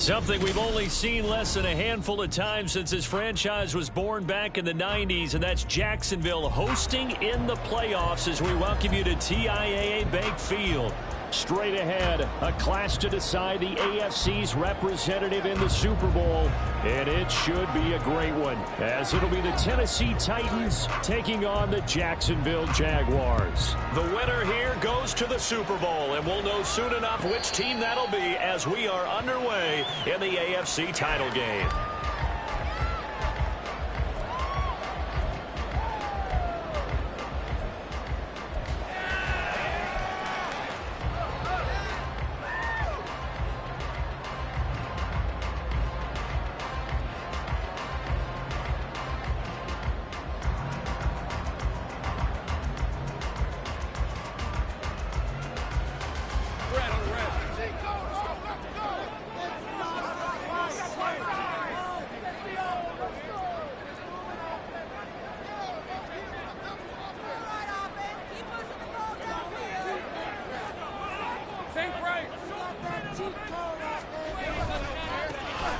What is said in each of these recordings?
Something we've only seen less than a handful of times since this franchise was born back in the 90s, and that's Jacksonville hosting in the playoffs as we welcome you to TIAA Bank Field. Straight ahead, a clash to decide the AFC's representative in the Super Bowl, and it should be a great one, as it'll be the Tennessee Titans taking on the Jacksonville Jaguars. The winner here goes to the Super Bowl, and we'll know soon enough which team that'll be as we are underway in the AFC title game.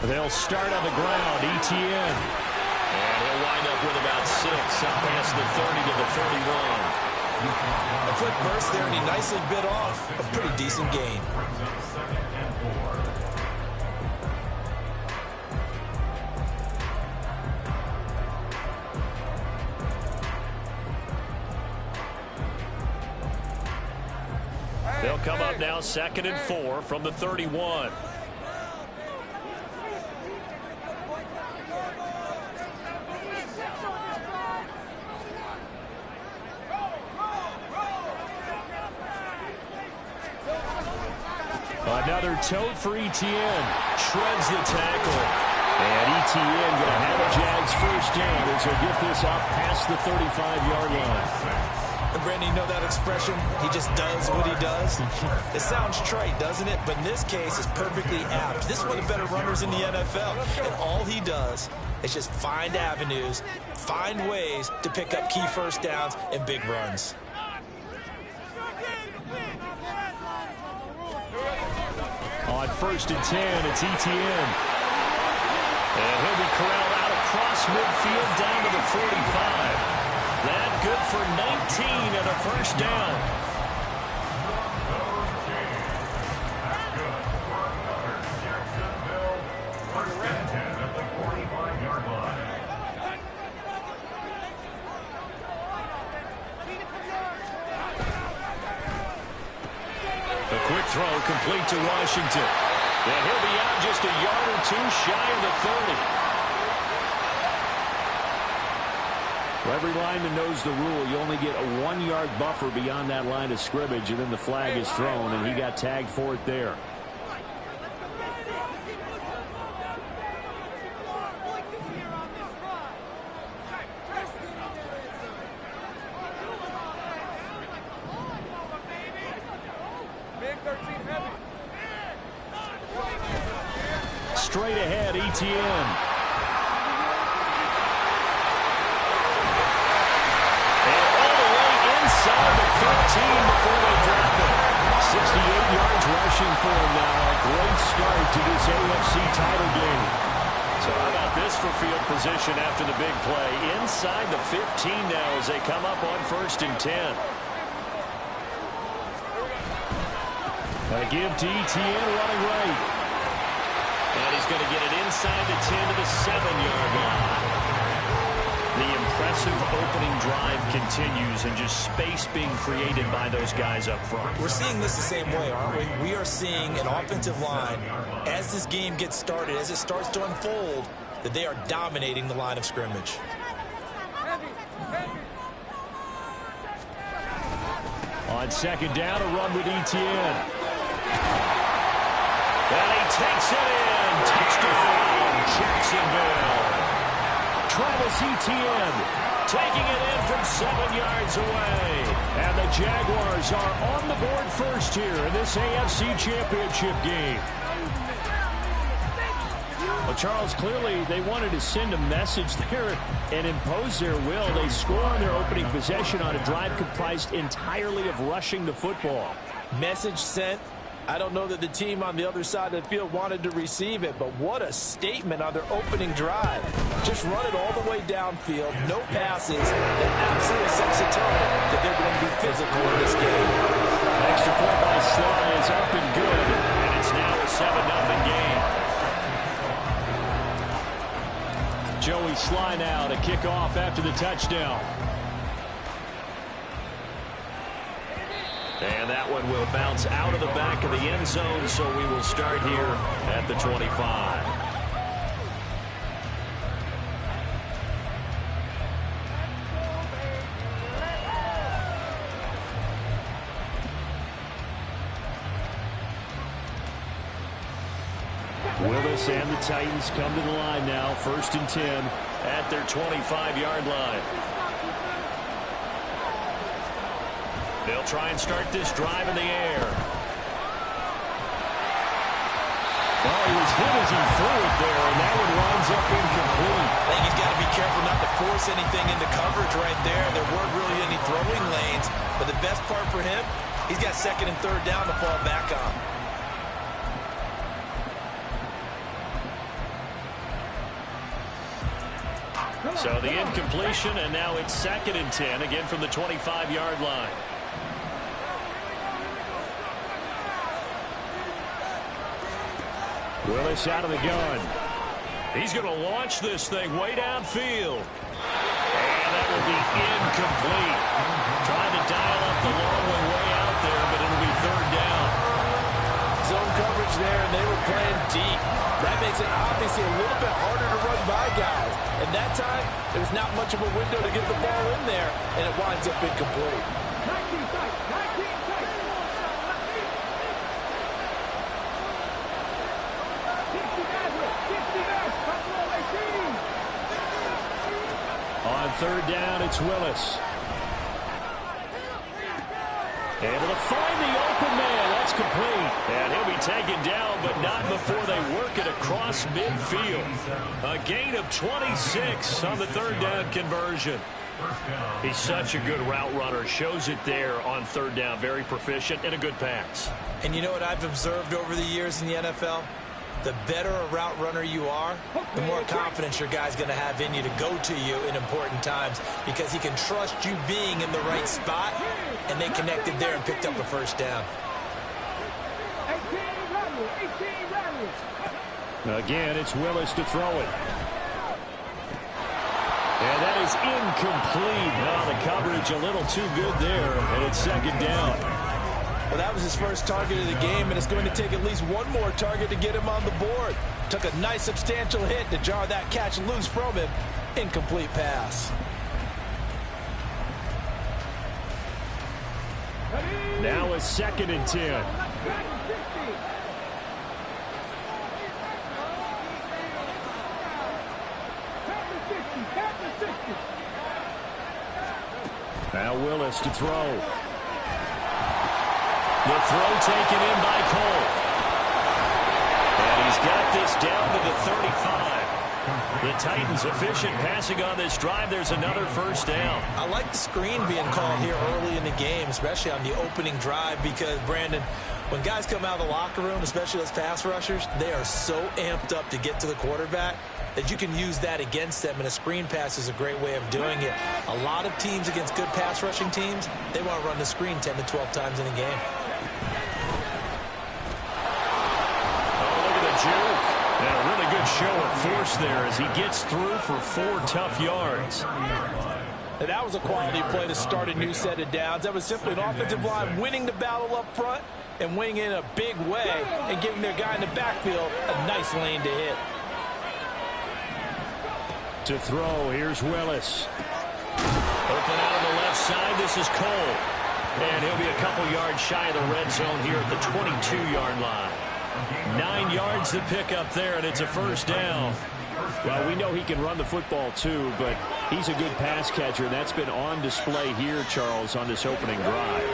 They'll start on the ground, ETN. And he'll wind up with about 6, up past the 30 to the 31. A quick burst there, and he nicely bit off a pretty decent gain. They'll come up now 2nd and 4 from the 31. Another tote for ETN. Shreds the tackle. And ETN going to have a Jags first down as he'll get this up past the 35-yard line. And Brandon, you know that expression? He just does what he does. It sounds trite, doesn't it? But in this case, it's perfectly apt. This is one of the better runners in the NFL. And all he does is just find avenues, find ways to pick up key first downs and big runs. On 1st and 10, it's ETN. And he'll be corralled out across midfield down to the 45. That good for 19 and a first down. A quick throw complete to Washington. And he'll be out just a yard or 2 shy of the 30. Well, every lineman knows the rule. You only get a 1-yard buffer beyond that line of scrimmage, and then the flag is thrown, and he got tagged for it there. Straight ahead, ETN. Inside the 15 before they drop it. 68 yards rushing for him now. A great start to this AFC title game. So how about this for field position after the big play? Inside the 15 now as they come up on 1st and 10. Gonna give to ETN running right. And he's going to get it inside the 10 to the 7-yard line. The impressive opening drive continues, and just space being created by those guys up front. We're seeing this the same way, aren't we? We are seeing an offensive line, as this game gets started, as it starts to unfold, that they are dominating the line of scrimmage. On 2nd down, a run with ETN. And he takes it in. Touchdown, Jacksonville. Travis Etienne taking it in from 7 yards away. And the Jaguars are on the board first here in this AFC Championship game. Well, Charles, clearly they wanted to send a message there and impose their will. They score on their opening possession on a drive comprised entirely of rushing the football. Message sent, I don't know that the team on the other side of the field wanted to receive it, but what a statement on their opening drive. Just run it all the way downfield, no passes. That absolutely sets the tone that they're going to be physical in this game. Extra point by Sly is up and good, and it's now a 7-0 game. Joey Sly now to kick off after the touchdown. And that one will bounce out of the back of the end zone, so we will start here at the 25. Willis and the Titans come to the line now, 1st and 10 at their 25-yard line. They'll try and start this drive in the air. Oh, he was hit as he threw it there, and that one winds up incomplete. I think he's got to be careful not to force anything into coverage right there. There weren't really any throwing lanes, but the best part for him, he's got 2nd and 3rd down to fall back on. So the incompletion, and now it's 2nd and 10, again from the 25-yard line. Willis out of the gun. He's going to launch this thing way downfield. And that will be incomplete. Trying to dial up the long one way out there, but it'll be 3rd down. Zone coverage there, and they were playing deep. That makes it obviously a little bit harder to run by guys. And that time, there's not much of a window to get the ball in there, and it winds up incomplete. On 3rd down, it's Willis. Able to find the open man. That's complete. And he'll be taken down, but not before they work it across midfield. A gain of 26 on the 3rd down conversion. He's such a good route runner. Shows it there on 3rd down. Very proficient and a good pass. And you know what I've observed over the years in the NFL? The better a route runner you are, the more confidence your guy's going to have in you to go to you in important times because he can trust you being in the right spot, and they connected there and picked up a 1st down. Again, it's Willis to throw it. And that is incomplete. Now the coverage a little too good there, and it's 2nd down. Well, that was his first target of the game, and it's going to take at least one more target to get him on the board. Took a nice substantial hit to jar that catch loose from him. Incomplete pass. Now a 2nd and 10. Now Willis to throw. The throw taken in by Cole. And he's got this down to the 35. The Titans efficient passing on this drive. There's another 1st down. I like the screen being called here early in the game, especially on the opening drive, because, Brandon, when guys come out of the locker room, especially those pass rushers, they are so amped up to get to the quarterback that you can use that against them, and a screen pass is a great way of doing it. A lot of teams against good pass rushing teams, they want to run the screen 10 to 12 times in a game. And a really good show of force there as he gets through for 4 tough yards. And that was a quality play to start a new set of downs. That was simply an offensive line winning the battle up front and winning in a big way and giving their guy in the backfield a nice lane to hit. To throw, here's Willis. Open out on the left side, this is Cole. And he'll be a couple yards shy of the red zone here at the 22-yard line. 9 yards to pick up there, and it's a 1st down. Well, we know he can run the football too, but he's a good pass catcher, and that's been on display here, Charles, on this opening drive.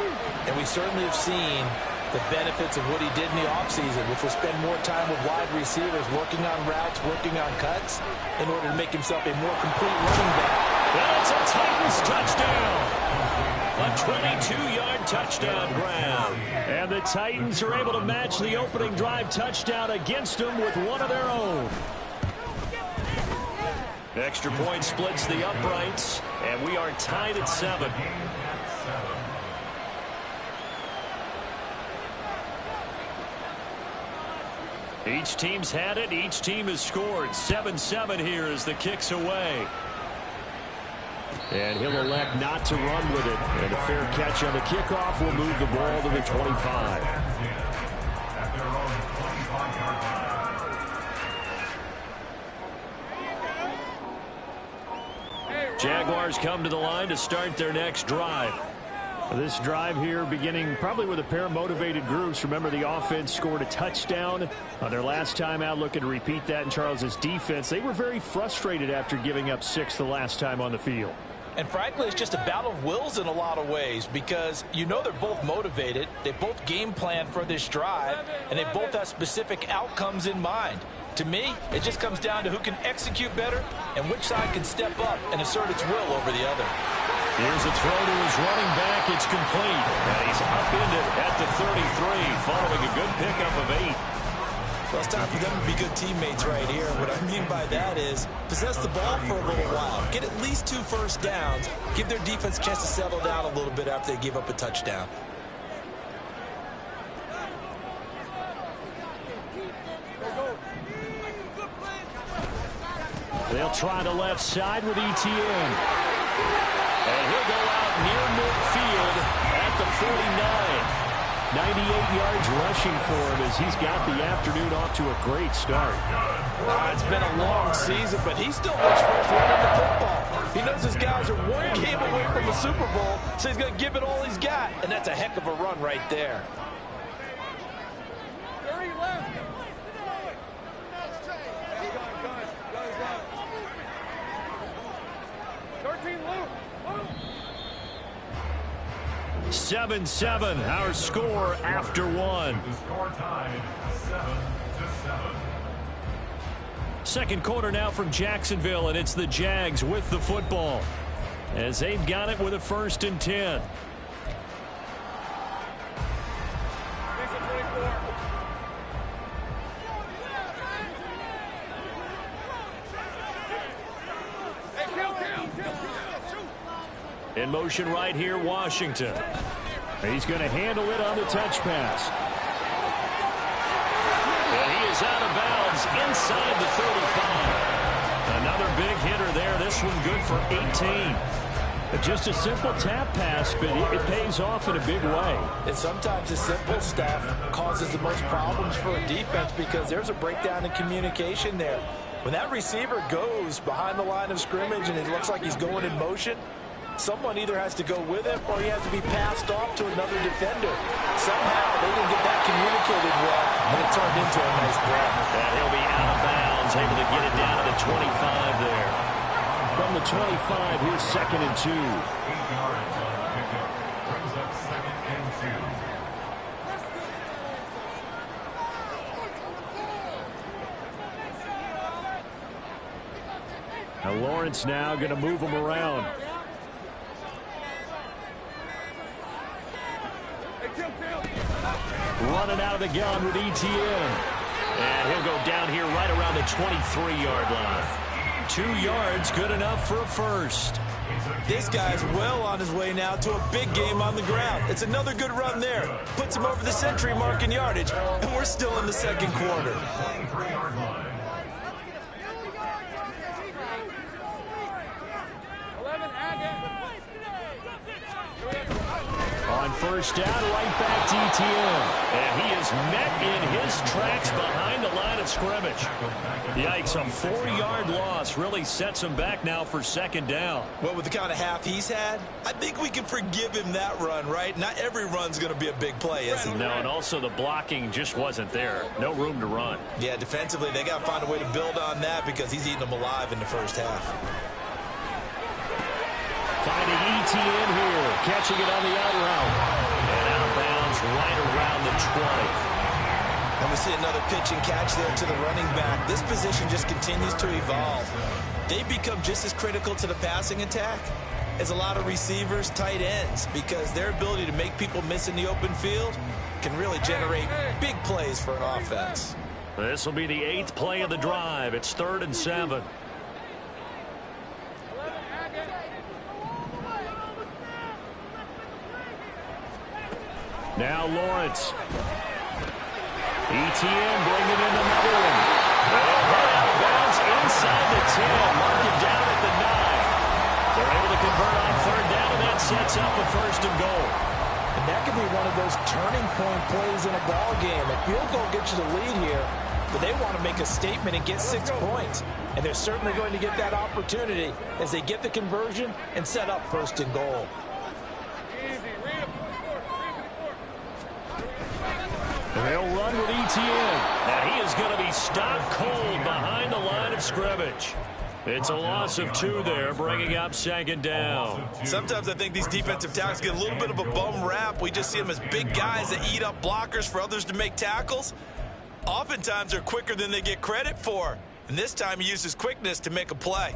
And we certainly have seen the benefits of what he did in the offseason, which was spend more time with wide receivers, working on routes, working on cuts, in order to make himself a more complete running back. That's a Titans touchdown. A 22-yard touchdown grab. And the Titans are able to match the opening drive touchdown against them with one of their own. Extra point splits the uprights, and we are tied at 7. Each team's had it. Each team has scored. 7-7 here as the kick's away. And he'll elect not to run with it. And a fair catch on the kickoff will move the ball to the 25. Jaguars come to the line to start their next drive. This drive here beginning probably with a pair of motivated groups. Remember, the offense scored a touchdown on their last time out, looking to repeat that in Charles's defense. They were very frustrated after giving up 6 the last time on the field. And frankly, it's just a battle of wills in a lot of ways because you know they're both motivated. They both game plan for this drive, and they both have specific outcomes in mind. To me, it just comes down to who can execute better and which side can step up and assert its will over the other. Here's a throw to his running back. It's complete. And he's upended at the 33 following a good pickup of 8. Well, it's time for them to be good teammates right here. What I mean by that is possess the ball for a little while. Get at least 2 first downs. Give their defense a chance to settle down a little bit after they give up a touchdown. They'll try the left side with Etienne. And he'll go out near midfield at the 49. 98 yards rushing for him as he's got the afternoon off to a great start. It's been a long season, but he still looks for his run in the football. He knows his guys are one game away from the Super Bowl, so he's going to give it all he's got, and that's a heck of a run right there. Seven, our score after 1. The score tied 7-7. Second quarter now from Jacksonville, and it's the Jags with the football as they've got it with a 1st and 10. In motion right here, Washington. He's going to handle it on the touch pass. And he is out of bounds inside the 35. Another big hitter there. This one good for 18. Just a simple tap pass, but it pays off in a big way. And sometimes the simple stuff causes the most problems for a defense because there's a breakdown in communication there. When that receiver goes behind the line of scrimmage and it looks like he's going in motion, someone either has to go with him or he has to be passed off to another defender. Somehow they didn't get that communicated well, and it turned into a nice play. And he'll be out of bounds, able to get it down to the 25 there. From the 25, here's 2nd and 2. 8 yards on the pickup. Brings up 2nd and 2. Now Lawrence now going to move him around. Running out of the gun with Etienne. And he'll go down here right around the 23-yard line. 2 yards, good enough for a first. This guy's well on his way now to a big game on the ground. It's another good run there. Puts him over the century mark in yardage, and we're still in the 2nd quarter. 23-yard line. On 1st down, right back to Etienne. And he is met in his tracks behind the line of scrimmage. Yikes, a 4-yard loss really sets him back now for 2nd down. Well, with the kind of half he's had, I think we can forgive him that run, right? Not every run's going to be a big play, is it? No, and also the blocking just wasn't there. No room to run. Yeah, defensively, they got to find a way to build on that because he's eating them alive in the 1st half. Finding Etienne here, catching it on the out route. And out of bounds right around the 20. And we see another pitch and catch there to the running back. This position just continues to evolve. They become just as critical to the passing attack is a lot of receivers, tight ends, because their ability to make people miss in the open field can really generate big plays for an offense. This will be the 8th play of the drive. It's 3rd and 7. Now Lawrence. ETN bringing in another one. They'll head out of bounds inside the 10. Mark it down at the 9. They're able to convert on 3rd down, and that sets up a 1st and goal. And that could be one of those turning point plays in a ball game. A field goal gets you the lead here, but they want to make a statement and get 6 points. And they're certainly going to get that opportunity as they get the conversion and set up 1st and goal. They'll run with ETN. And he is going to be stopped cold behind the line of scrimmage. It's a loss of 2 there, bringing up 2nd down. Sometimes I think these defensive tackles get a little bit of a bum rap. We just see them as big guys that eat up blockers for others to make tackles. Oftentimes they're quicker than they get credit for. And this time he uses quickness to make a play.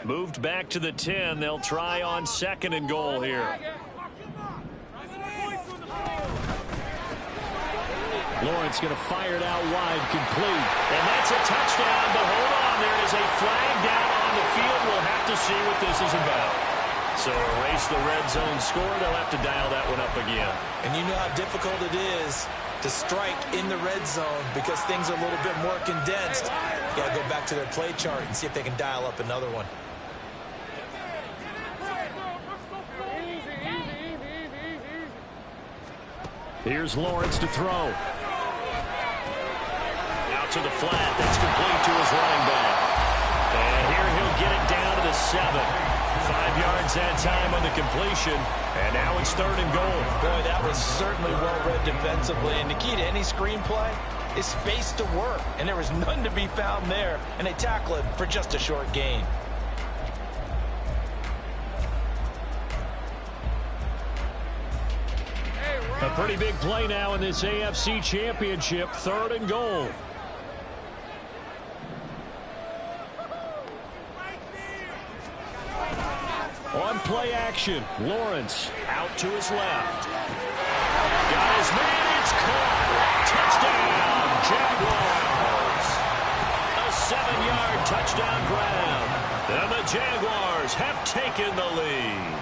Moved back to the 10. They'll try on 2nd and goal here. Lawrence going to fire it out wide, complete. And that's a touchdown, but hold on. There is a flag down on the field. We'll have to see what this is about. So erase the red zone score. They'll have to dial that one up again. And you know how difficult it is to strike in the red zone because things are a little bit more condensed. You got to go back to their play chart and see if they can dial up another one. Here's Lawrence to throw. Out to the flat. That's complete to his running back. And here he'll get it down to the 7. 5 yards that time on the completion. And now it's 3rd and goal. Boy, that was certainly well-read defensively. And the key to any screenplay is space to work. And there was none to be found there. And they tackle it for just a short gain. A pretty big play now in this AFC Championship. 3rd and goal. On play action, Lawrence out to his left. Got his man, it's caught. Touchdown, Jaguars. A 7-yard touchdown grab. And the Jaguars have taken the lead.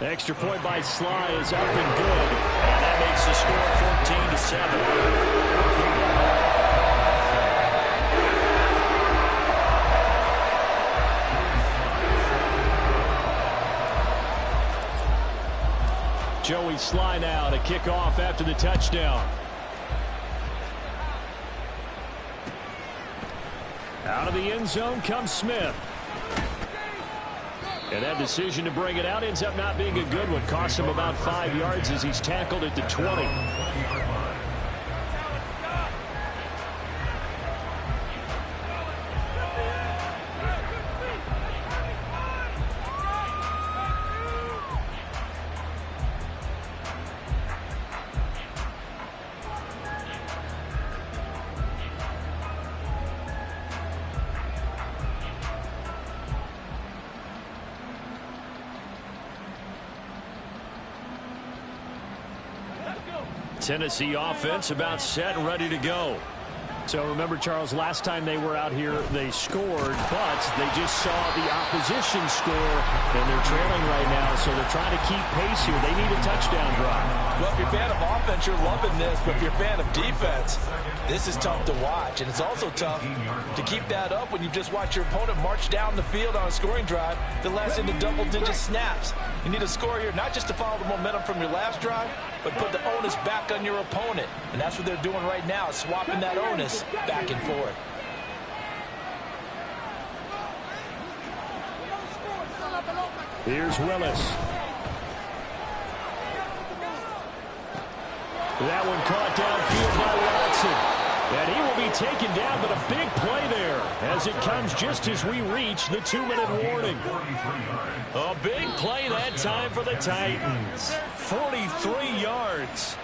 Extra point by Sly is up and good. And that makes the score 14-7. Joey Sly now to kick off after the touchdown. Out of the end zone comes Smith. And that decision to bring it out ends up not being a good one. Cost him about 5 yards as he's tackled at the 20. Tennessee offense about set and ready to go. So remember, Charles, last time they were out here, they scored, but they just saw the opposition score, and they're trailing right now, so they're trying to keep pace here. They need a touchdown drive. Well, if you're a fan of offense, you're loving this, but if you're a fan of defense, this is tough to watch, and it's also tough to keep that up when you just watch your opponent march down the field on a scoring drive that lasts into double-digit snaps. You need a score here, not just to follow the momentum from your last drive, but put the onus back on your opponent. And that's what they're doing right now, swapping that onus back and forth. Here's Willis. That one caught downfield by Watson. And he will be taken down, but a big play there as it comes just as we reach the 2-minute warning. A big play that time for the Titans. 43 yards.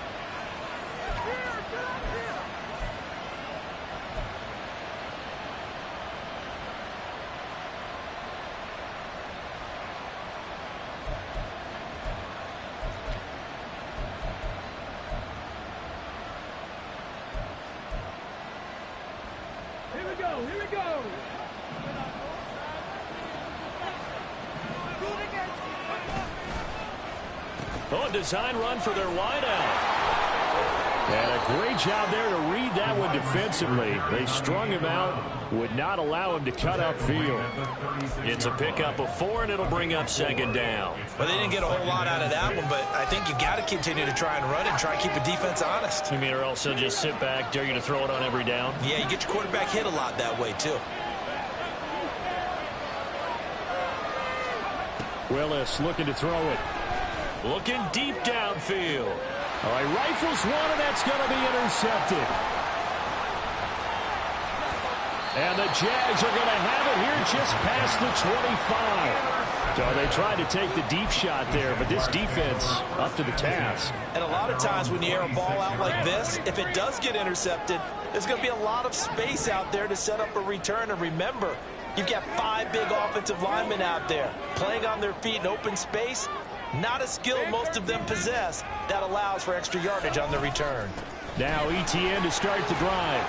Here we go. Oh, a design run for their wideout. And a great job there to read that one defensively. They strung him out, would not allow him to cut upfield. It's a pickup of 4, and it'll bring up 2nd down. Well, they didn't get a whole lot out of that one, but I think you got to continue to try and run and try and keep the defense honest. You mean, or else they'll just sit back, dare you to throw it on every down? Yeah, you get your quarterback hit a lot that way, too. Willis looking to throw it. Looking deep downfield. All right, rifles one, and that's going to be intercepted. And the Jags are going to have it here just past the 25. So they tried to take the deep shot there, but this defense up to the task. And a lot of times when you air a ball out like this, if it does get intercepted, there's going to be a lot of space out there to set up a return. And remember, you've got 5 big offensive linemen out there playing on their feet in open space. Not a skill most of them possess that allows for extra yardage on the return. Now ETN to start the drive.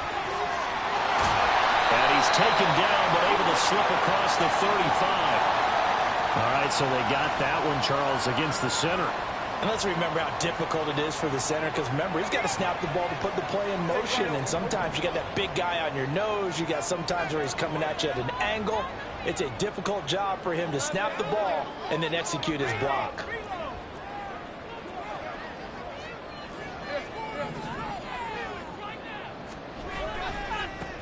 And he's taken down but able to slip across the 35. All right, so they got that one, Charles, against the center. And let's remember how difficult it is for the center, because remember, he's got to snap the ball to put the play in motion, and sometimes you got that big guy on your nose. You got sometimes where he's coming at you at an angle. It's a difficult job for him to snap the ball and then execute his block.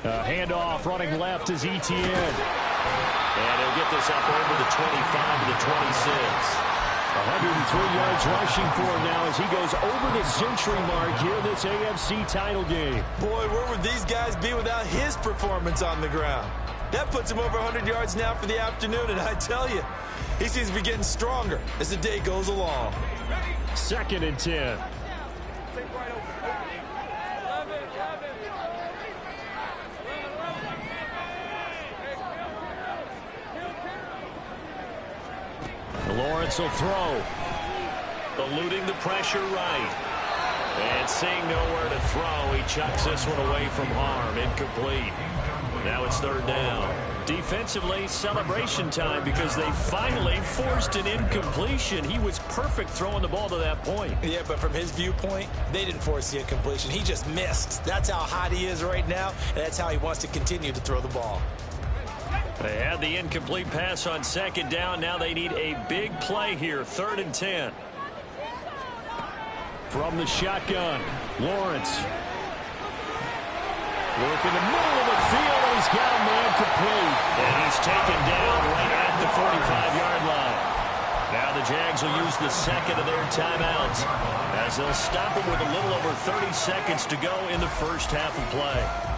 Handoff running left is ETN. And he'll get this up over the 25 to the 26. 103 yards rushing for him now as he goes over the century mark here in this AFC title game. Boy, where would these guys be without his performance on the ground? That puts him over 100 yards now for the afternoon, and I tell you, he seems to be getting stronger as the day goes along. 2nd and 10. Lawrence will throw. Eluding the pressure right. And seeing nowhere to throw, he chucks this one away from harm. Incomplete. Now it's 3rd down. Defensively, celebration time because they finally forced an incompletion. He was perfect throwing the ball to that point. Yeah, but from his viewpoint, they didn't force the incompletion. He just missed. That's how hot he is right now, and that's how he wants to continue to throw the ball. They had the incomplete pass on 2nd down. Now they need a big play here. 3rd and 10. From the shotgun, Lawrence. Work in the middle of the field, and he's got a man complete. And he's taken down right at the 45-yard line. Now the Jags will use the 2nd of their timeouts as they'll stop him with a little over 30 seconds to go in the first half of play.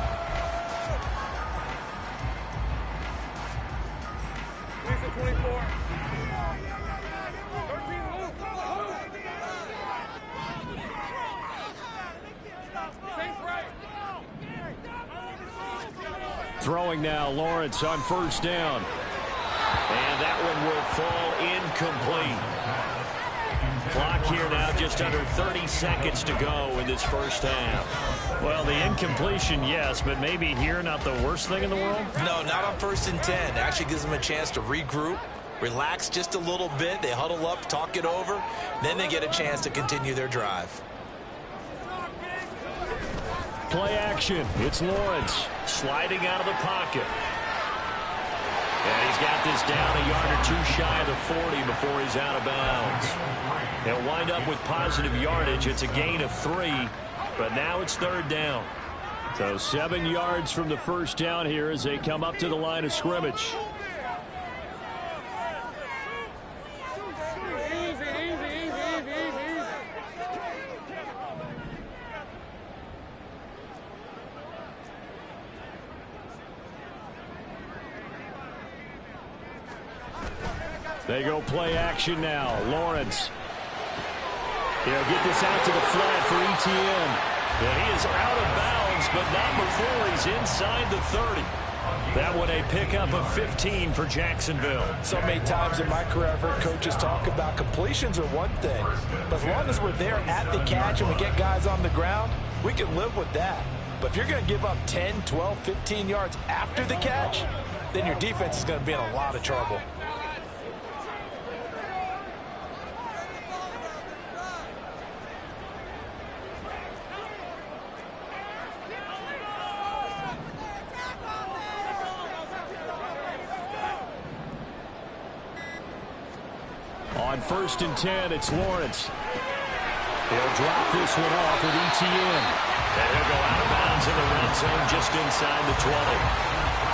Throwing now, Lawrence on 1st down. And that one will fall incomplete. Clock here now, just under 30 seconds to go in this first half. Well, the incompletion, yes, but maybe here not the worst thing in the world? No, not on 1st and 10. It actually gives them a chance to regroup, relax just a little bit. They huddle up, talk it over. Then they get a chance to continue their drive. Play action. It's Lawrence sliding out of the pocket. And he's got this down a yard or 2 shy of the 40 before he's out of bounds. He'll wind up with positive yardage. It's a gain of 3, but now it's 3rd down. So 7 yards from the first down here as they come up to the line of scrimmage. They go play action now. Lawrence. He'll get this out to the flat for Etienne. And he is out of bounds, but not before he's inside the 30. That one a pickup of 15 for Jacksonville. So many times in my career I've heard coaches talk about completions are one thing. But as long as we're there at the catch and we get guys on the ground, we can live with that. But if you're going to give up 10, 12, 15 yards after the catch, then your defense is going to be in a lot of trouble. On 1st and 10, it's Lawrence. He'll drop this one off with Etienne. And he'll go out of bounds in the red zone just inside the 20.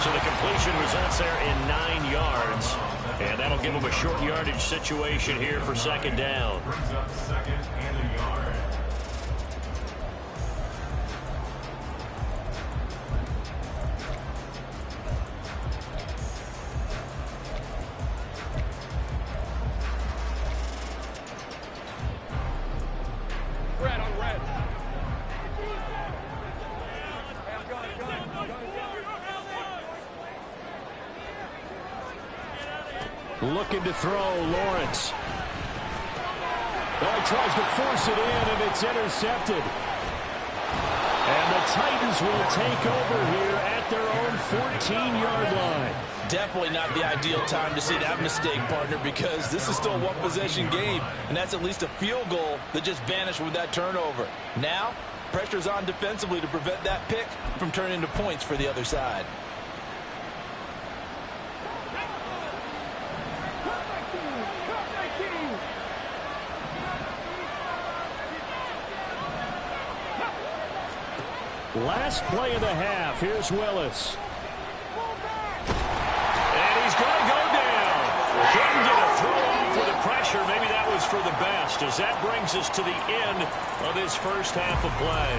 So the completion results there in 9 yards. And that'll give him a short yardage situation here for 2nd down. Brings up 2nd and a yard. Looking to throw, Lawrence. Well, he tries to force it in, and it's intercepted. And the Titans will take over here at their own 14-yard line. Definitely not the ideal time to see that mistake, partner, because this is still a one-possession game, and that's at least a field goal that just vanished with that turnover. Now, pressure's on defensively to prevent that pick from turning into points for the other side. Last play of the half. Here's Willis. And he's going to go down. Couldn't get a throw off with the pressure. Maybe that was for the best, as that brings us to the end of this first half of play.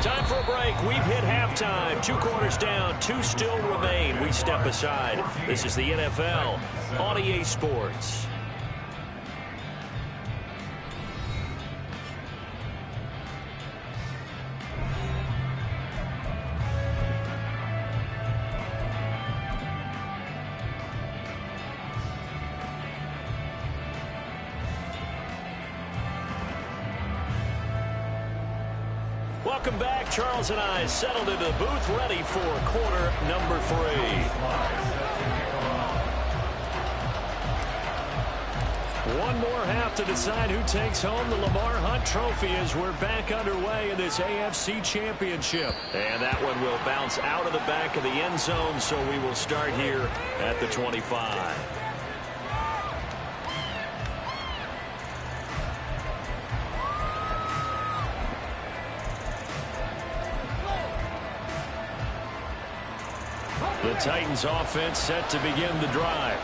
Time for a break. We've hit halftime. 2 quarters down. 2 still remain. We step aside. This is the NFL on EA Sports. Welcome back. Charles and I settled into the booth, ready for quarter number 3. One more half to decide who takes home the Lamar Hunt Trophy as we're back underway in this AFC Championship. And that one will bounce out of the back of the end zone, so we will start here at the 25. The Titans offense set to begin the drive.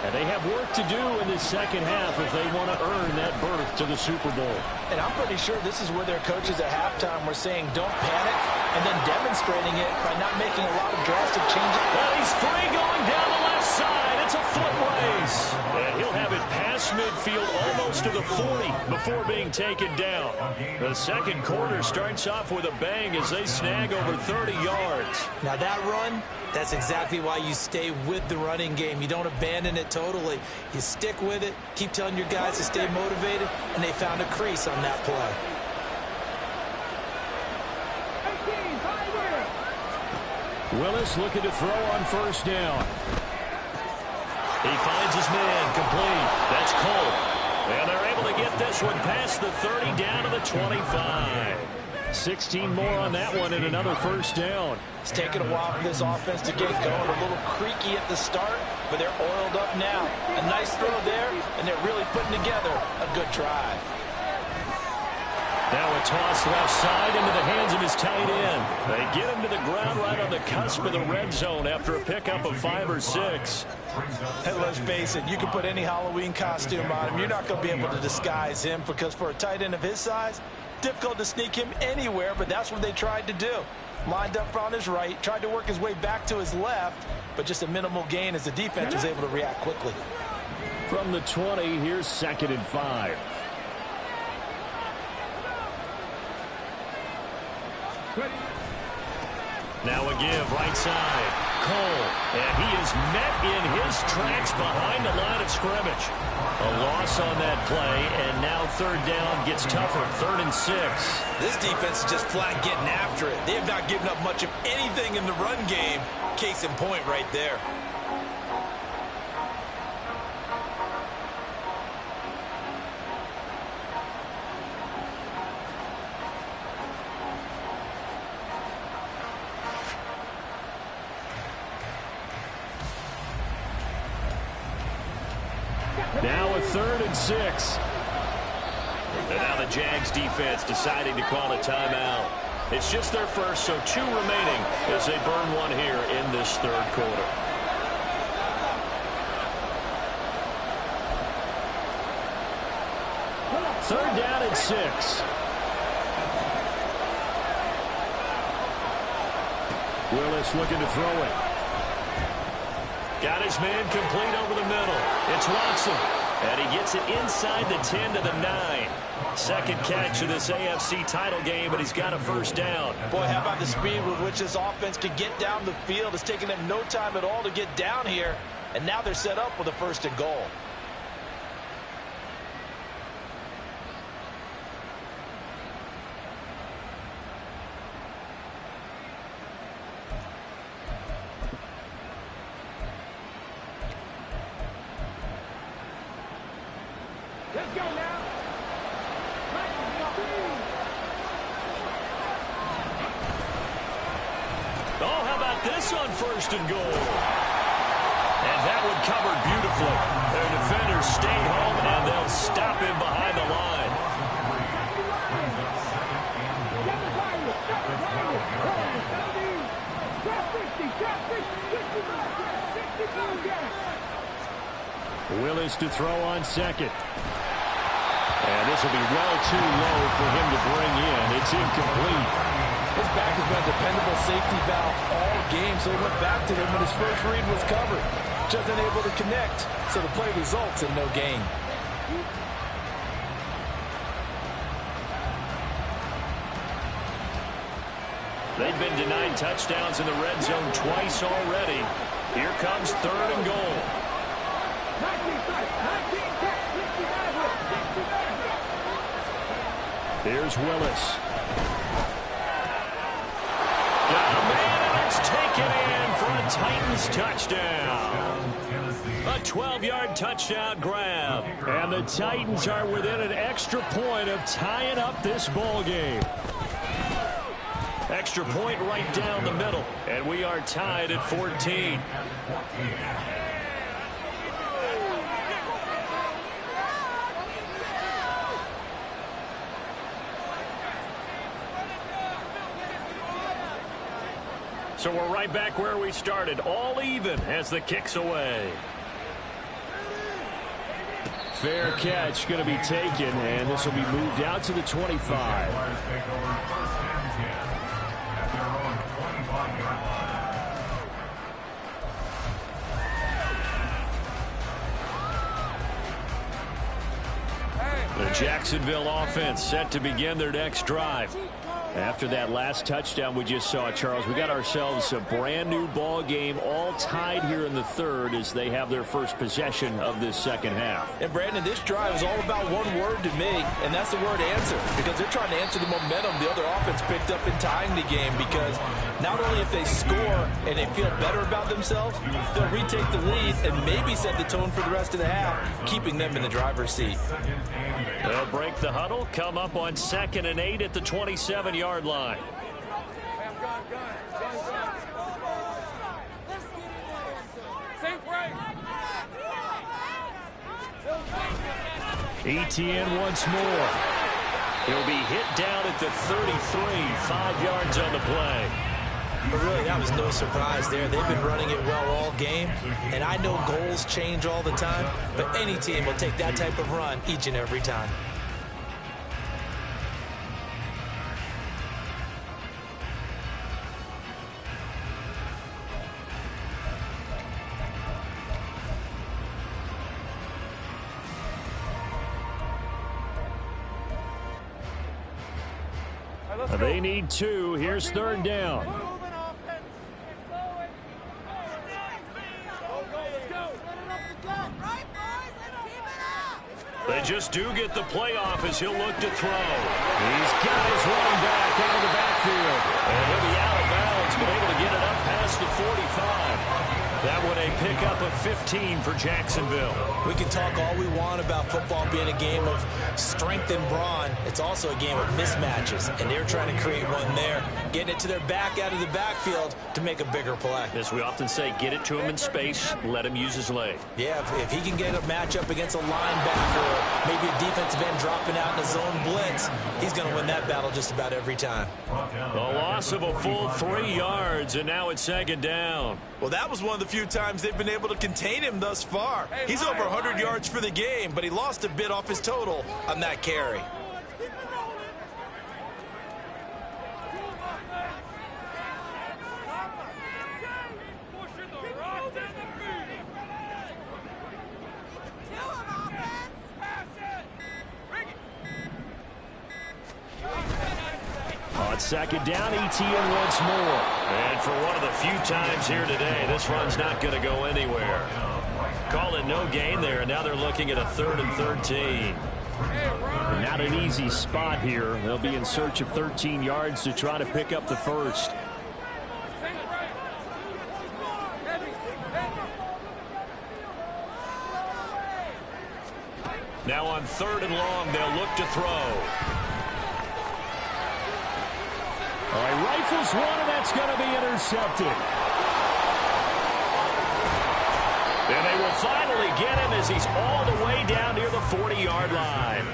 And they have work to do in this second half if they want to earn that berth to the Super Bowl. And I'm pretty sure this is where their coaches at halftime were saying don't panic, and then demonstrating it by not making a lot of drastic changes. Well, he's free going down the left side. It's a foot race. And he'll have it past midfield almost to the 40 before being taken down. The second quarter starts off with a bang as they snag over 30 yards. Now that run, that's exactly why you stay with the running game. You don't abandon it totally. You stick with it, keep telling your guys to stay motivated, and they found a crease on that play. Willis looking to throw on first down. He finds his man, complete. That's Cole. And they're able to get this one past the 30 down to the 25. 16 more on that one and another first down. It's taken a while for this offense to get going. A little creaky at the start, but they're oiled up now. A nice throw there, and they're really putting together a good drive. Now a toss left side into the hands of his tight end. They get him to the ground right on the cusp of the red zone after a pickup of 5 or 6. Hey, let's face it, you can put any Halloween costume on him. You're not going to be able to disguise him because for a tight end of his size, difficult to sneak him anywhere, but that's what they tried to do. Lined up on his right, tried to work his way back to his left, but just a minimal gain as the defense was able to react quickly. From the 20, here's 2nd and 5. Now a give right side. Cole, and he is met in his tracks behind the line of scrimmage. A loss on that play, and now 3rd down gets tougher. 3rd and 6. This defense is just flat getting after it. They have not given up much of anything in the run game. Case in point right there. Now a 3rd and 6. And now the Jags defense deciding to call a timeout. It's just their first, so 2 remaining as they burn one here in this 3rd quarter. Third down and 6. Willis looking to throw it. Got his man complete over the middle. It's Watson. And he gets it inside the 10 to the 9. Second catch of this AFC title game, but he's got a 1st down. Boy, how about the speed with which this offense could get down the field? It's taken them no time at all to get down here. And now they're set up with a 1st and goal. Let's go now. Oh, how about this on 1st and goal? And that one covered beautifully. Their defenders stayed home, and they'll stop him behind the line. Willis to throw on 2nd. And this will be well too low for him to bring in. It's incomplete. His back has been a dependable safety valve all game, so he went back to him when his first read was covered. Just unable to connect, so the play results in no gain. They've been denied touchdowns in the red zone twice already. Here comes 3rd and goal. Here's Willis. Got a man, and it's taken in for a Titans touchdown. A 12-yard touchdown grab. And the Titans are within an extra point of tying up this ball game. Extra point right down the middle. And we are tied at 14. So we're right back where we started, all even as the kick's away. Fair catch going to be taken, and this will be moved out to the 25. The Jacksonville offense set to begin their next drive. After that last touchdown we just saw, Charles, we got ourselves a brand new ball game, all tied here in the 3rd as they have their first possession of this 2nd half. And Brandon, this drive is all about one word to me, and that's the word answer, because they're trying to answer the momentum the other offense picked up in tying the game, because not only if they score and they feel better about themselves, they'll retake the lead and maybe set the tone for the rest of the half, keeping them in the driver's seat. They'll break the huddle, come up on 2nd and 8 at the 27-yard line. Etienne once more. He'll be hit down at the 33, 5 yards on the play. But really, that was no surprise there. They've been running it well all game, and I know goals change all the time, but any team will take that type of run each and every time. They need 2. Here's 3rd down. They just do get the playoff as he'll look to throw. He's got his running back out of the backfield. And he'll be out of bounds, but able to get it up past the 45. That one a pickup of 15 for Jacksonville. We can talk all we want about football being a game of strength and brawn. It's also a game of mismatches, and they're trying to create one there, getting it to their back out of the backfield to make a bigger play. As we often say, get it to him in space, let him use his leg. Yeah, if he can get a matchup against a linebacker or maybe a defensive end dropping out in a zone blitz, he's going to win that battle just about every time. A loss of a full 3 yards, and now it's 2nd down. Well, that was one of the few times they've been able to contain him thus far. He's over 100 yards for the game, but he lost a bit off his total on that carry. On 2nd down, ETN once more. And for one of the few times here today, this run's not going to go anywhere. Call it no gain there, and now they're looking at a 3rd and 13. Not an easy spot here. They'll be in search of 13 yards to try to pick up the 1st. Now on 3rd and long, they'll look to throw. All right, rifles one, and that's going to be intercepted. And they will finally get him as he's all the way down near the 40-yard line.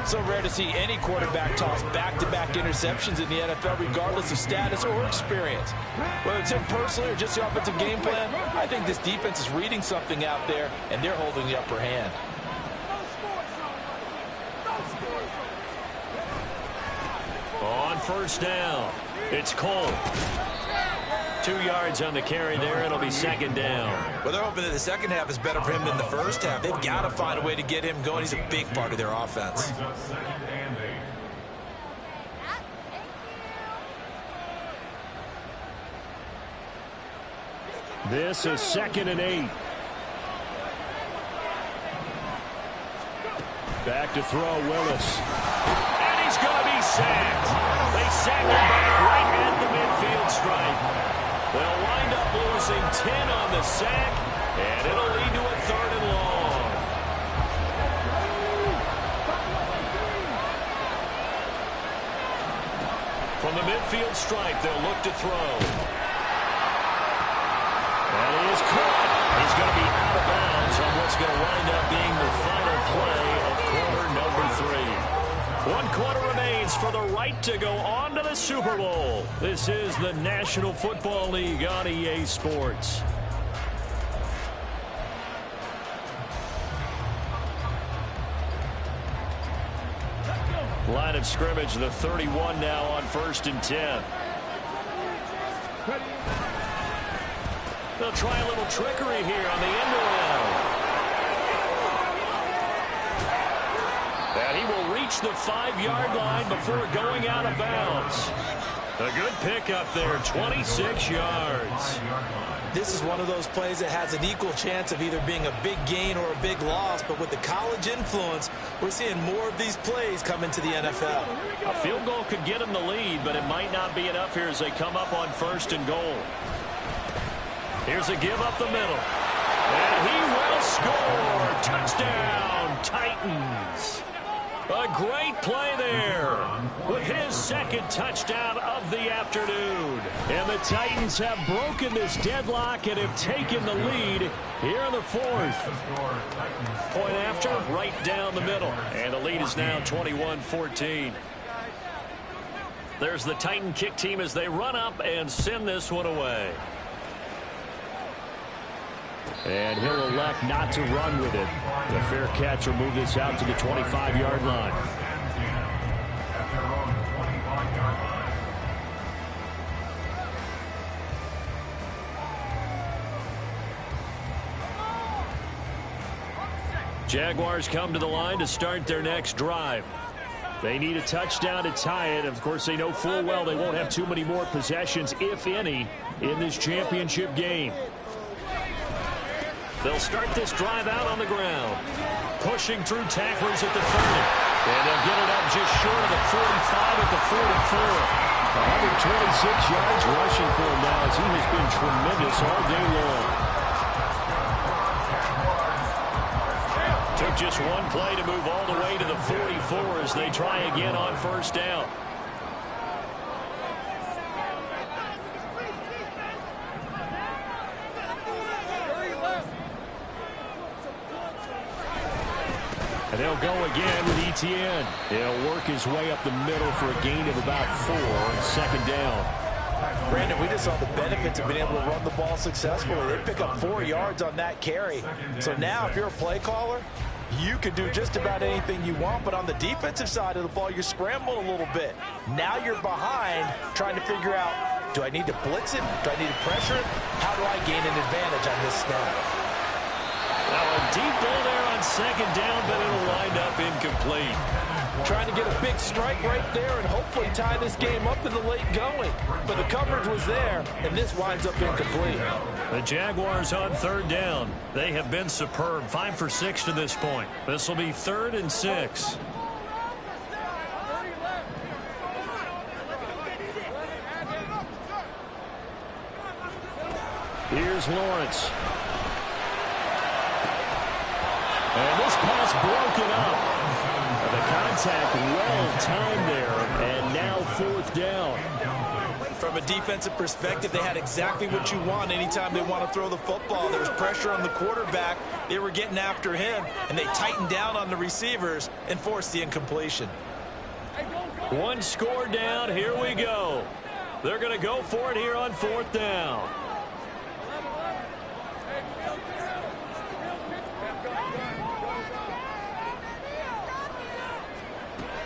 So rare to see any quarterback toss back-to-back interceptions in the NFL, regardless of status or experience. Whether it's him personally or just the offensive game plan, I think this defense is reading something out there, and they're holding the upper hand. On 1st down, it's Cole. 2 yards on the carry there. It'll be 2nd down. Well, they're hoping that the second half is better for him than the first half. They've got to find a way to get him going. He's a big part of their offense. This is 2nd and 8. Back to throw, Willis. And he's going to be sacked. They sack him back right at the midfield stripe. They'll wind up losing 10 on the sack, and it'll lead to a 3rd and long. From the midfield stripe, they'll look to throw. And he is caught. He's going to be out of bounds on what's going to wind up being the final play of quarter number 3. 1 quarter remains for the right to go on to the Super Bowl. This is the National Football League on EA Sports. Line of scrimmage, the 31 now on 1st and 10. They'll try a little trickery here on the end around. And he will reach the 5-yard line before going out of bounds. A good pickup there, 26 yards. This is one of those plays that has an equal chance of either being a big gain or a big loss, but with the college influence, we're seeing more of these plays come into the NFL. A field goal could get him the lead, but it might not be enough here as they come up on 1st and goal. Here's a give up the middle. And he will score. Touchdown, Titans. A great play there with his 2nd touchdown of the afternoon. And the Titans have broken this deadlock and have taken the lead here in the 4th. Point after, right down the middle. And the lead is now 21-14. There's the Titan kick team as they run up and send this one away. And he'll elect not to run with it. The fair catch will move this out to the 25-yard line. Jaguars come to the line to start their next drive. They need a touchdown to tie it. Of course, they know full well they won't have too many more possessions, if any, in this championship game. They'll start this drive out on the ground. Pushing through tacklers at the 30. And they'll get it up just short of the 45 at the 44. 126 yards rushing for him now as he has been tremendous all day long. Took just one play to move all the way to the 44 as they try again on first down. And they'll go again with Etienne. He'll work his way up the middle for a gain of about 4 on second down. Brandon, we just saw the benefits of being able to run the ball successfully. They pick up 4 yards on that carry. So now if you're a play caller, you can do just about anything you want. But on the defensive side of the ball, you're scrambling a little bit. Now you're behind trying to figure out, do I need to blitz it? Do I need to pressure it? How do I gain an advantage on this snap? Now a deep ball there on second down, but it'll wind up incomplete. Trying to get a big strike right there and hopefully tie this game up in the late going. But the coverage was there, and this winds up incomplete. The Jaguars on third down. They have been superb. 5 for 6 to this point. This will be 3rd and 6. Here's Lawrence. And this pass broken up. The contact well timed there, and now 4th down. From a defensive perspective, they had exactly what you want anytime they want to throw the football. There was pressure on the quarterback. They were getting after him, and they tightened down on the receivers and forced the incompletion. One score down. Here we go. They're going to go for it here on 4th down.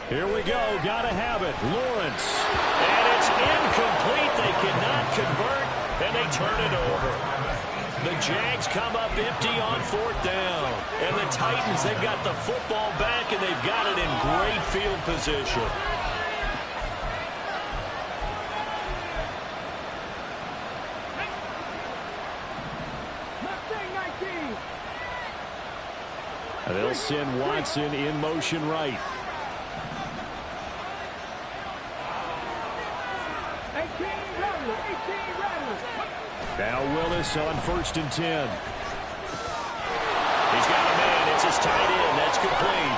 Here we go. Got to have it. Lawrence. And it's incomplete. They cannot convert, and they turn it over. The Jags come up empty on 4th down. And the Titans, they've got the football back, and they've got it in great field position. And they'll send Watson in motion right. Now Willis on 1st and 10. He's got a man. It's his tight end. That's complete.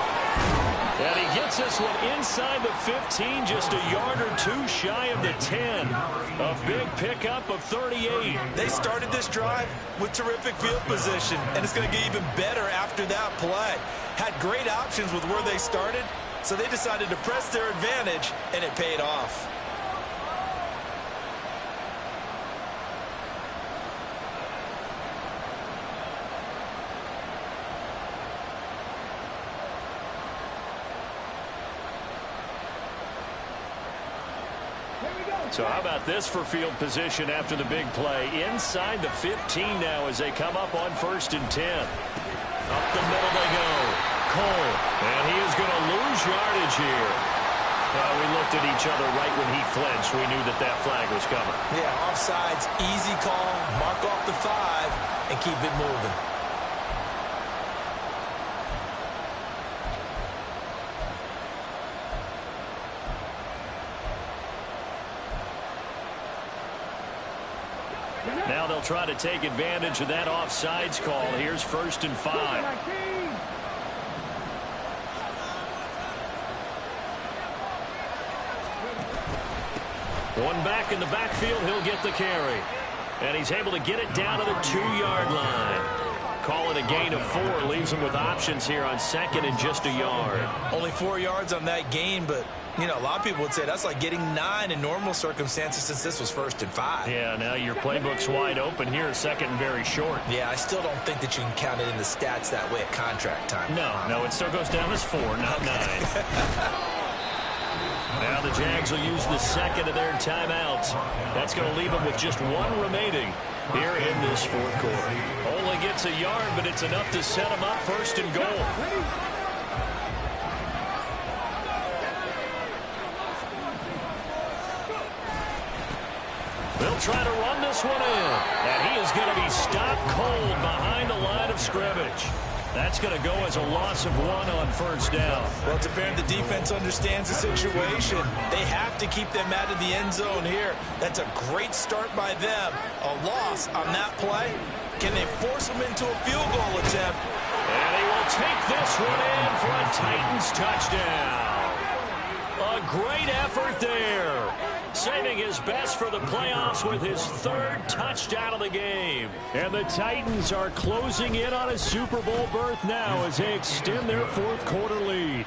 And he gets this one inside the 15, just a yard or 2 shy of the 10. A big pickup of 38. They started this drive with terrific field position, and it's going to get even better after that play. Had great options with where they started, so they decided to press their advantage, and it paid off. So how about this for field position after the big play? Inside the 15 now as they come up on 1st and 10. Up the middle they go. Cole. And he is going to lose yardage here. We looked at each other right when he flinched. We knew that that flag was coming. Yeah, offsides, easy call. Mark off the 5 and keep it moving. Now they'll try to take advantage of that offsides call. Here's 1st and 5. One back in the backfield. He'll get the carry. And he's able to get it down to the 2-yard line. Call it a gain of 4. Leaves him with options here on 2nd and just a yard. Only 4 yards on that gain, but you know, a lot of people would say that's like getting 9 in normal circumstances since this was 1st and 5. Yeah, now your playbook's wide open here, 2nd and very short. Yeah, I still don't think that you can count it in the stats that way at contract time. No, it still goes down as 4, not 9. Now the Jags will use the 2nd of their timeouts. That's going to leave them with just 1 remaining here in this 4th quarter. Only gets a yard, but it's enough to set them up 1st and goal. They'll try to run this one in. And he is going to be stopped cold behind the line of scrimmage. That's going to go as a loss of 1 on first down. Well, it's apparent the defense understands the situation. They have to keep them out of the end zone here. That's a great start by them. A loss on that play. Can they force them into a field goal attempt? And he will take this one in for a Titans touchdown. A great effort there. Saving his best for the playoffs with his 3rd touchdown of the game. And the Titans are closing in on a Super Bowl berth now as they extend their 4th quarter lead.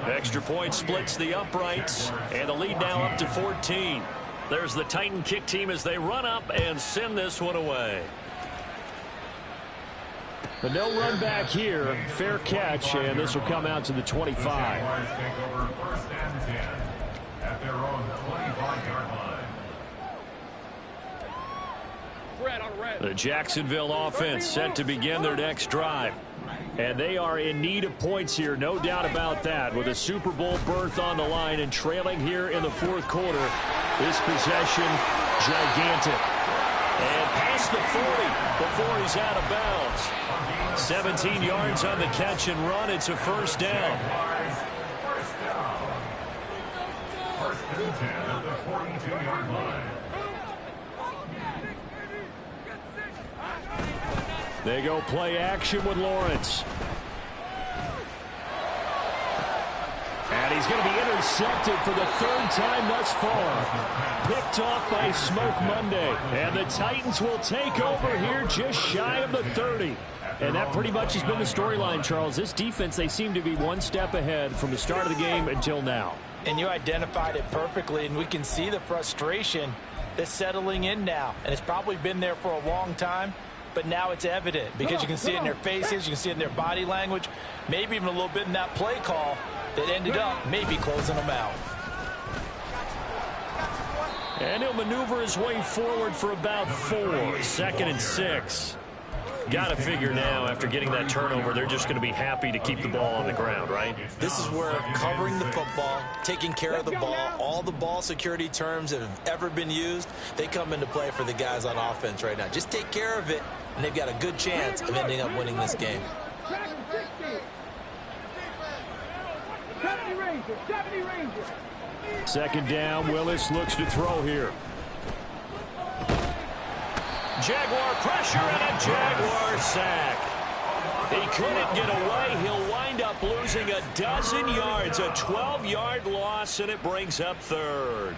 Extra point splits the uprights, and the lead now up to 14. There's the Titan kick team as they run up and send this one away. But no run back here. Fair catch, and this will come out to the 25. At their own 25-yard line. The Jacksonville offense set to begin their next drive. And they are in need of points here, no doubt about that. With a Super Bowl berth on the line and trailing here in the 4th quarter. This possession, gigantic. And past the 40 before he's out of bounds. 17 yards on the catch and run. It's a first down. First and 10 at the 42-yard line. They go play action with Lawrence. And he's going to be intercepted for the 3rd time thus far. Picked off by Smoke Monday. And the Titans will take over here just shy of the 30. And that pretty much has been the storyline, Charles. This defense, they seem to be one step ahead from the start of the game until now. And you identified it perfectly, and we can see the frustration that's settling in now. And it's probably been there for a long time, but now it's evident because you can see it in their faces, you can see it in their body language, maybe even a little bit in that play call that ended up maybe closing them out. And he'll maneuver his way forward for about 4. 2nd and 6. Got to figure now, after getting that turnover, they're just going to be happy to keep the ball on the ground, right? This is where covering the football, taking care of the ball, all the ball security terms that have ever been used, they come into play for the guys on offense right now. Just take care of it, and they've got a good chance of ending up winning this game. 70 Rangers. 2nd down, Willis looks to throw here. Jaguar pressure and a Jaguar sack. He couldn't get away. He'll wind up losing a dozen yards, a 12-yard loss, and it brings up 3rd.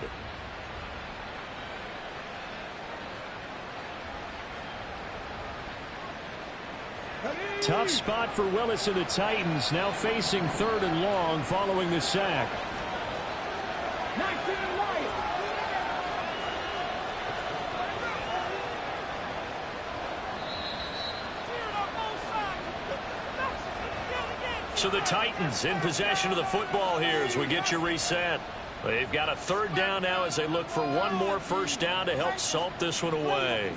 Tough spot for Willis and the Titans, now facing 3rd and long following the sack. 19 Lions. So the Titans in possession of the football here as we get you reset. They've got a 3rd down now as they look for one more first down to help salt this one away.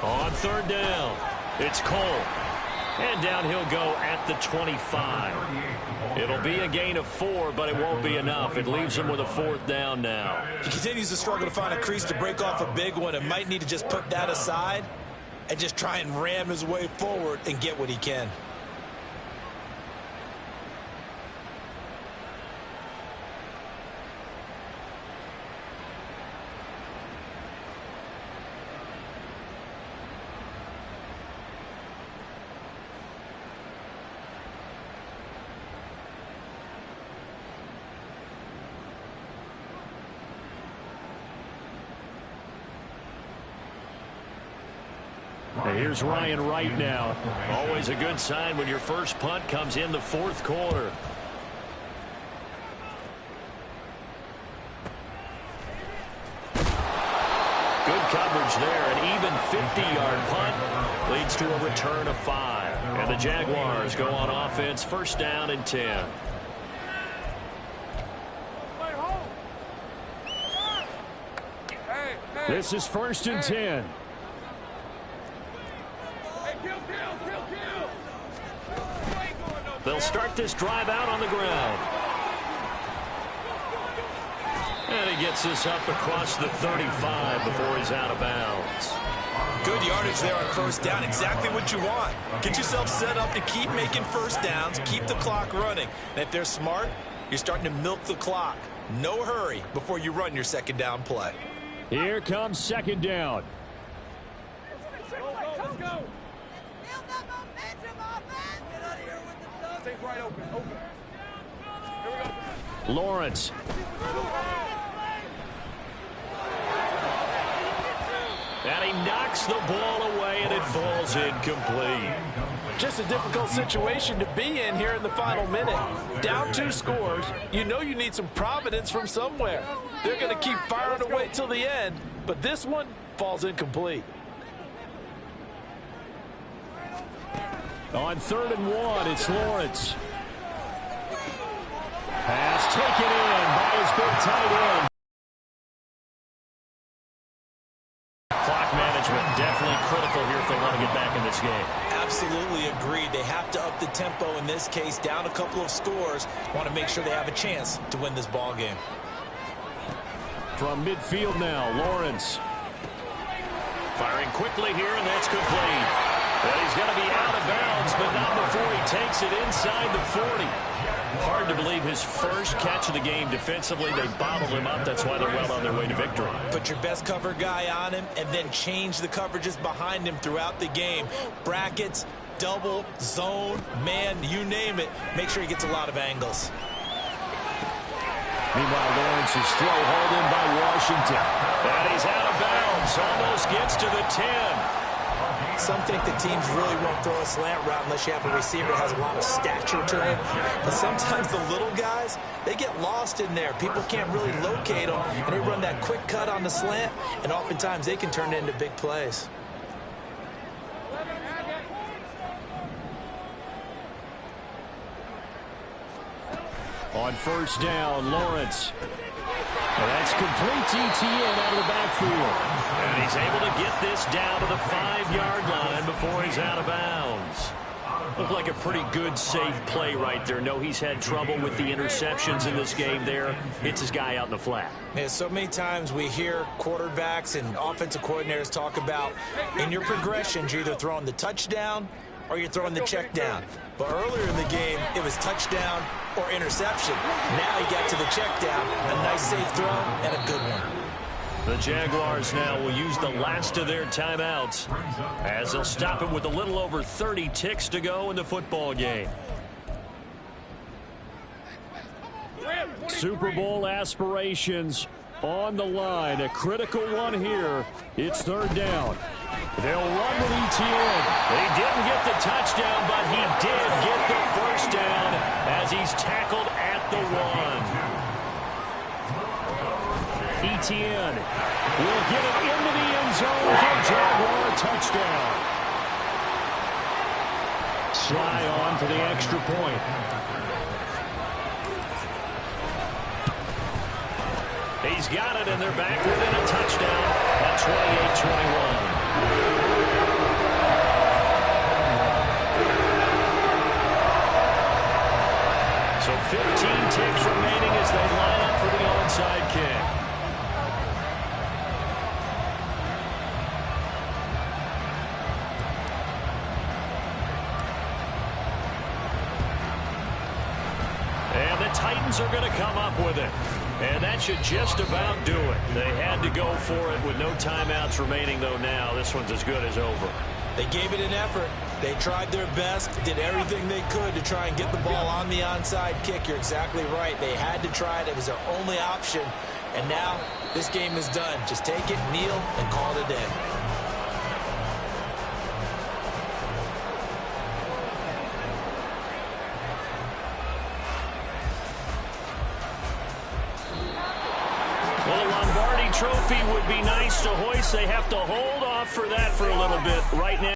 On 3rd down, it's Cole. And down he'll go at the 25. It'll be a gain of 4, but it won't be enough. It leaves him with a 4th down now. He continues to struggle to find a crease to break off a big one and might need to just put that aside and just try and ram his way forward and get what he can. And here's Ryan Wright now. Always a good sign when your first punt comes in the 4th quarter. Good coverage there. An even 50-yard punt leads to a return of 5. And the Jaguars go on offense, 1st down and 10. This is 1st and 10. They'll start this drive out on the ground. And he gets this up across the 35 before he's out of bounds. Good yardage there on first down. Exactly what you want. Get yourself set up to keep making first downs, keep the clock running. And if they're smart, you're starting to milk the clock. No hurry before you run your second down play. Here comes second down. Let's go. Stay right open. Here we go. Lawrence. And he knocks the ball away, and it falls incomplete. Just a difficult situation to be in here in the final minute. Down 2 scores, you know you need some providence from somewhere. They're going to keep firing away till the end, but this one falls incomplete. On 3rd and 1, it's Lawrence. Pass taken in by his big tight end. Clock management definitely critical here if they want to get back in this game. Absolutely agreed. They have to up the tempo in this case, down a couple of scores. Want to make sure they have a chance to win this ball game. From midfield now, Lawrence. Firing quickly here, and that's complete. But he's going to be out of bounds, but not before he takes it inside the 40. Hard to believe his first catch of the game defensively. They bottled him up. That's why they're well on their way to victory. Put your best cover guy on him and then change the coverages behind him throughout the game. Brackets, double, zone, man, you name it. Make sure he gets a lot of angles. Meanwhile, Lawrence's throw hauled in by Washington. And he's out of bounds. Almost gets to the 10. Some think the teams really won't throw a slant route unless you have a receiver that has a lot of stature to him. But sometimes the little guys, they get lost in there. People can't really locate them, and they run that quick cut on the slant, and oftentimes they can turn it into big plays. On first down, Lawrence. And that's complete to Etienne out of the backfield. And he's able to get this down to the 5-yard line before he's out of bounds. Looked like a pretty good, safe play right there. No, he's had trouble with the interceptions in this game there. Hits his guy out in the flat. Yeah, so many times we hear quarterbacks and offensive coordinators talk about in your progressions, you're either throwing the touchdown or you're throwing the check down. But earlier in the game, it was touchdown or interception. Now he got to the check down. A nice safe throw and a good one. The Jaguars now will use the last of their timeouts as they'll stop him with a little over 30 ticks to go in the football game. Super Bowl aspirations on the line. A critical one here. It's 3rd down. They'll run with Etienne. They didn't get the touchdown, but he did get the first down as he's tackled at the 1. Etienne will get it into the end zone for a Jaguar touchdown. Sly on for the extra point. He's got it, and they're back within a touchdown at 28-21. So 15 ticks remaining as they line up for the onside kick. And the Titans are going to come up with it. And that should just about do it. They had to go for it with no timeouts remaining, though, now. This one's as good as over. They gave it an effort. They tried their best, did everything they could to try and get the ball on the onside kick. You're exactly right. They had to try it. It was their only option. And now this game is done. Just take it, kneel, and call it a day. Well, a Lombardi trophy would be nice to hoist. They have to hold off for that for a little bit right now.